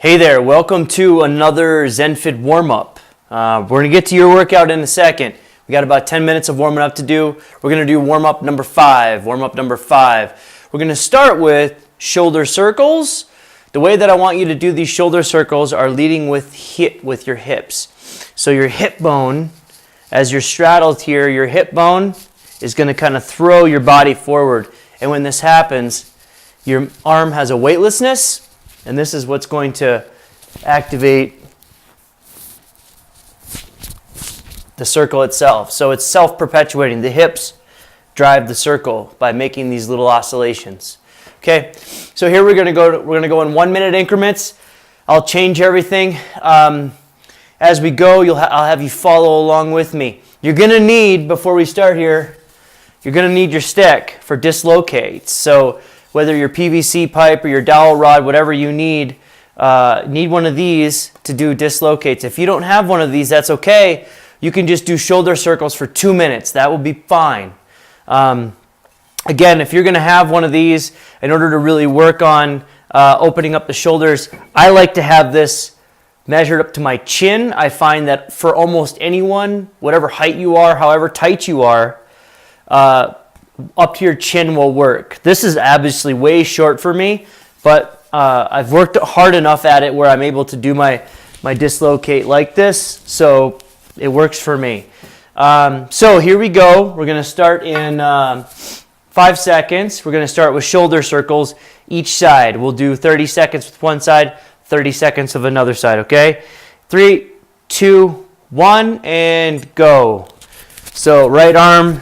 Hey there, welcome to another ZenFit warm-up. We're going to get to your workout in a second. We got about 10 minutes of warming up to do. We're going to do warm-up number 5. We're going to start with shoulder circles. The way that I want you to do these shoulder circles are leading with your hips. So your hip bone, as you're straddled here, your hip bone is going to kind of throw your body forward. And when this happens, your arm has a weightlessness, and this is what's going to activate the circle itself. So it's self-perpetuating. The hips drive the circle by making these little oscillations. Okay, so here we're gonna go in 1 minute increments. I'll change everything. As we go, I'll have you follow along with me. You're gonna need, before we start here, you're gonna need your stick for dislocates. So whether your PVC pipe or your dowel rod, whatever you need one of these to do dislocates. If you don't have one of these, that's okay. You can just do shoulder circles for 2 minutes. That will be fine. Again, if you're going to have one of these, in order to really work on opening up the shoulders, I like to have this measured up to my chin. I find that for almost anyone, whatever height you are, however tight you are, up to your chin will work. This is obviously way short for me, but I've worked hard enough at it where I'm able to do my dislocate like this, so it works for me. So here we go. We're going to start in 5 seconds. We're going to start with shoulder circles each side. We'll do 30 seconds with one side, 30 seconds of another side, okay? 3, 2, 1, and go. So right arm.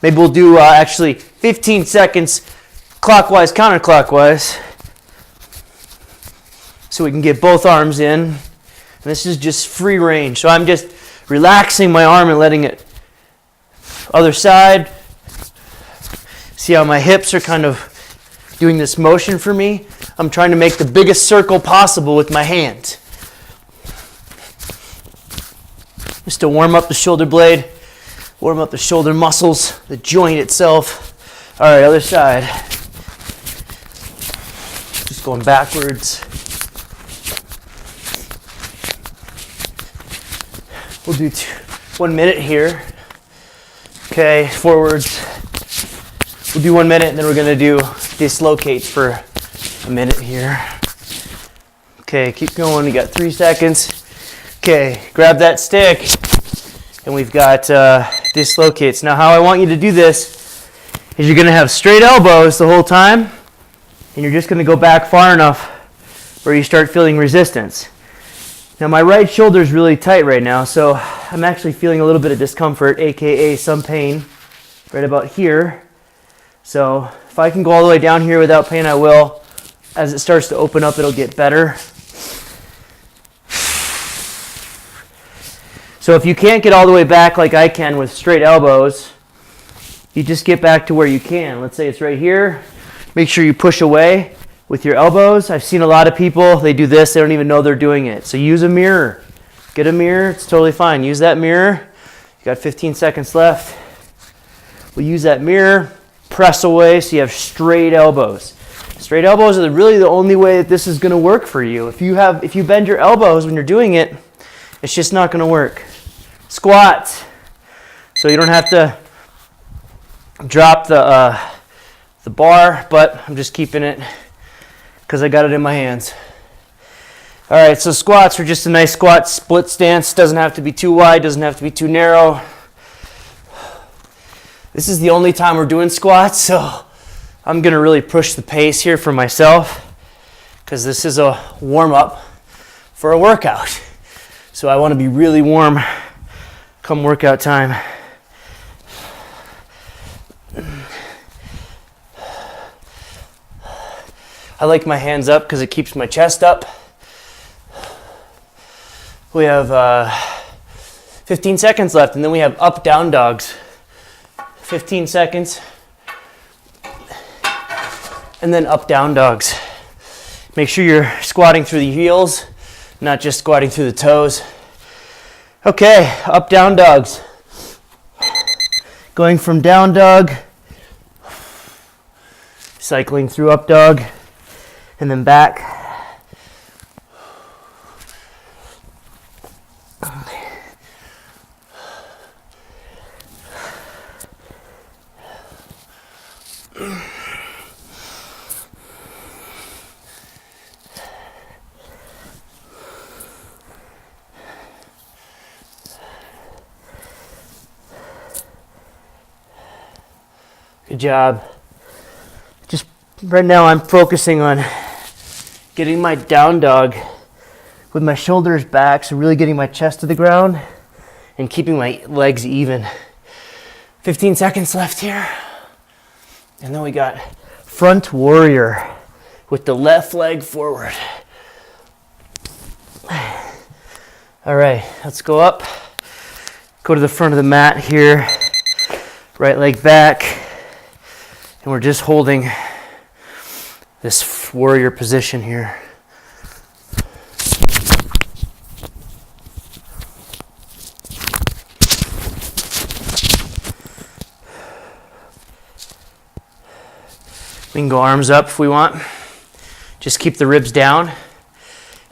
Maybe we'll do actually 15 seconds clockwise, counterclockwise, so we can get both arms in. And this is just free range. So I'm just relaxing my arm and letting it other side. See how my hips are kind of doing this motion for me? I'm trying to make the biggest circle possible with my hand. Just to warm up the shoulder blade. Warm up the shoulder muscles, the joint itself. All right, other side. Just going backwards. We'll do 1 minute here. Okay, forwards. We'll do 1 minute, and then we're going to do dislocates for a minute here. Okay, keep going. We got 3 seconds. Okay, grab that stick. And we've got dislocates. Now how I want you to do this is you're going to have straight elbows the whole time, and you're just going to go back far enough where you start feeling resistance. Now my right shoulder is really tight right now, so I'm actually feeling a little bit of discomfort, aka some pain, right about here. So if I can go all the way down here without pain, I will. As it starts to open up, it'll get better. So if you can't get all the way back like I can with straight elbows, you just get back to where you can. Let's say it's right here. Make sure you push away with your elbows. I've seen a lot of people, they do this, they don't even know they're doing it. So use a mirror. Get a mirror, it's totally fine. Use that mirror. You got 15 seconds left. We'll use that mirror, press away so you have straight elbows. Straight elbows are really the only way that this is going to work for you. If you bend your elbows when you're doing it, it's just not going to work. Squats. So you don't have to drop the bar, but I'm just keeping it because I got it in my hands. All right, so squats are just a nice squat split stance. Doesn't have to be too wide, doesn't have to be too narrow. This is the only time we're doing squats, so I'm going to really push the pace here for myself because this is a warm-up for a workout. So I want to be really warm come workout time. I like my hands up because it keeps my chest up. We have 15 seconds left, and then we have up down dogs. 15 seconds. And then up down dogs. Make sure you're squatting through the heels, not just squatting through the toes. Okay, up down dogs. Going from down dog, cycling through up dog, and then back, Good job. Just right now I'm focusing on getting my down dog with my shoulders back, so really getting my chest to the ground and keeping my legs even. 15 seconds left here. And then we got front warrior with the left leg forward. All right, let's go up. Go to the front of the mat here. Right leg back. And we're just holding this warrior position here. We can go arms up if we want. Just keep the ribs down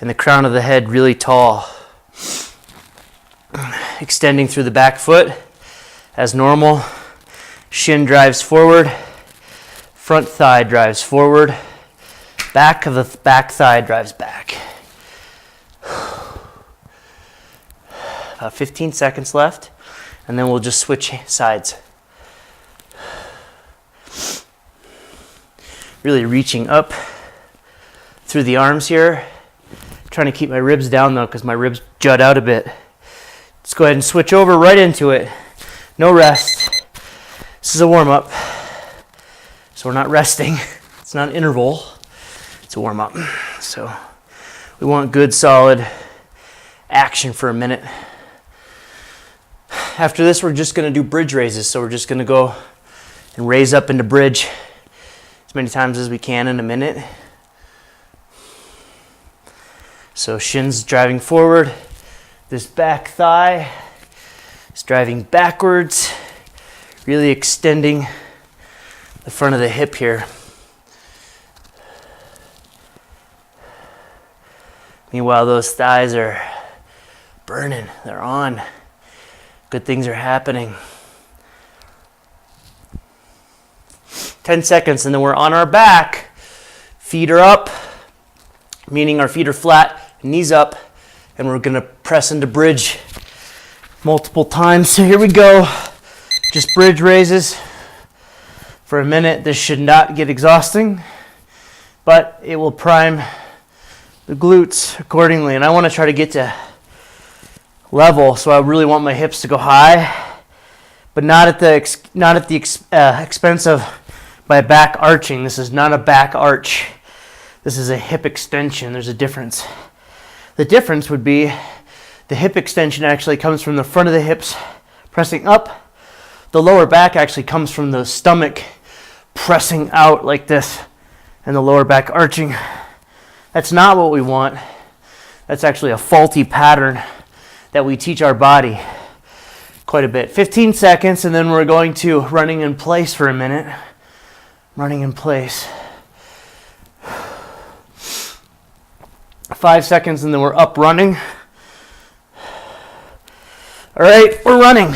and the crown of the head really tall. Extending through the back foot as normal. Shin drives forward. Front thigh drives forward. Back of the back thigh drives back. About 15 seconds left, and then we'll just switch sides. Really reaching up through the arms here. Trying to keep my ribs down though, because my ribs jut out a bit. Let's go ahead and switch over right into it. No rest. This is a warm-up. So we're not resting. It's not an interval. It's a warm-up. So we want good, solid action for a minute. After this, we're just going to do bridge raises. So we're just going to go and raise up into bridge as many times as we can in a minute. So shins driving forward. This back thigh is driving backwards, really extending the front of the hip here. Meanwhile, those thighs are burning, they're on. Good things are happening. 10 seconds and then we're on our back. Feet are up, meaning our feet are flat, knees up, and we're gonna press into bridge multiple times. So here we go, just bridge raises. For a minute. This should not get exhausting, but it will prime the glutes accordingly. And I want to try to get to level, so I really want my hips to go high, but not at the expense of my back arching. This is not a back arch. This is a hip extension. There's a difference. The difference would be the hip extension actually comes from the front of the hips pressing up. The lower back actually comes from the stomach pressing out like this and the lower back arching. That's not what we want. That's actually a faulty pattern that we teach our body quite a bit. 15 seconds and then we're going to running in place for a minute. Running in place. 5 seconds and then we're up running. All right, we're running.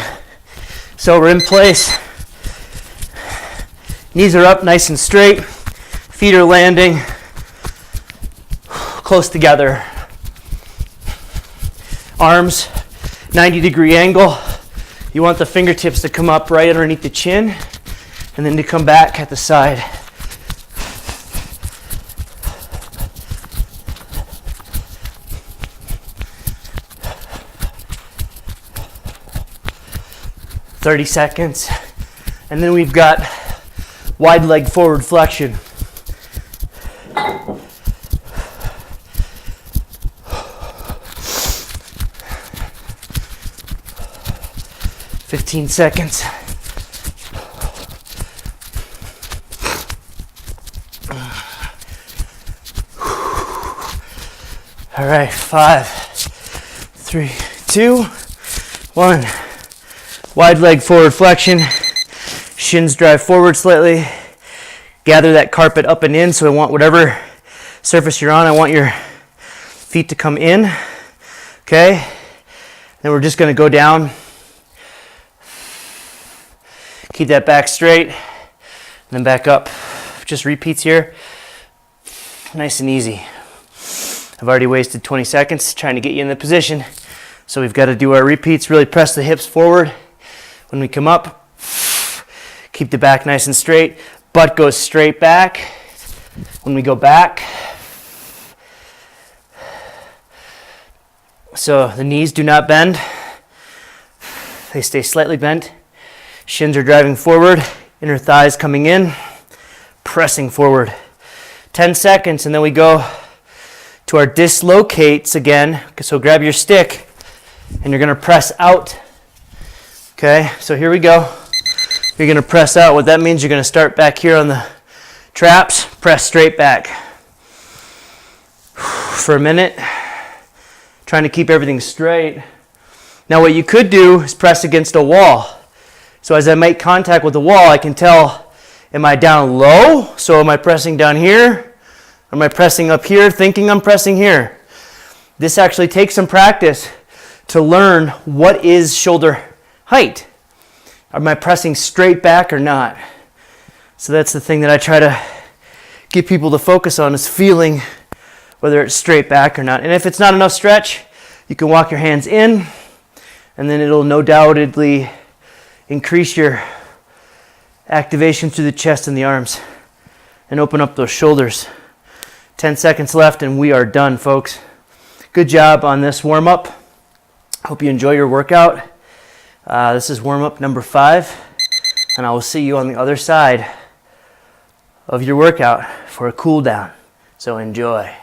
So we're in place. Knees are up nice and straight. Feet are landing close together. Arms, 90-degree angle. You want the fingertips to come up right underneath the chin and then to come back at the side. "30 seconds. And then we've got wide leg forward flexion. "15 seconds. All right, 5, 3, 2, 1. Wide leg forward flexion. Shins drive forward slightly. Gather that carpet up and in. So I want whatever surface you're on, I want your feet to come in. Okay. Then we're just going to go down. Keep that back straight, and then back up. Just repeats here. Nice and easy. I've already wasted 20 seconds trying to get you in the position. So we've got to do our repeats, really press the hips forward. When we come up, keep the back nice and straight. Butt goes straight back. When we go back, so the knees do not bend. They stay slightly bent. Shins are driving forward, inner thighs coming in, pressing forward. 10 seconds, and then we go to our dislocates again. So grab your stick, and you're gonna press out. Okay, so here we go. You're gonna press out. What that means, you're gonna start back here on the traps, press straight back. For a minute, trying to keep everything straight. Now what you could do is press against a wall. So as I make contact with the wall, I can tell, am I down low? So am I pressing down here? Am I pressing up here, thinking I'm pressing here? This actually takes some practice to learn what is shoulder height. Am I pressing straight back or not? So that's the thing that I try to get people to focus on, is feeling whether it's straight back or not. And if it's not enough stretch, you can walk your hands in, and then it'll no doubtedly increase your activation through the chest and the arms and open up those shoulders. 10 seconds left and we are done, folks. Good job on this warm-up. Hope you enjoy your workout. This is warm-up number 5, and I will see you on the other side of your workout for a cool down. So enjoy.